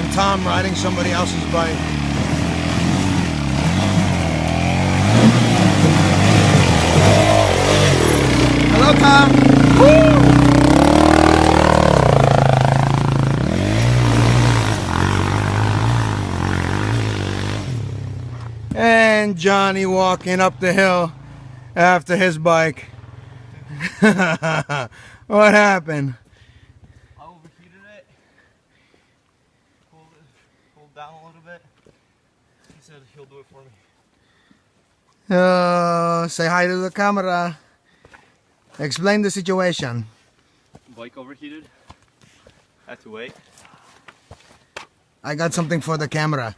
and Tom riding somebody else's bike. Hello, Tom. Woo! And Johnny walking up the hill after his bike. What happened? I overheated it. Pulled down a little bit. He said he'll do it for me. Say hi to the camera. Explain the situation. Bike overheated. Had to wait. I got something for the camera.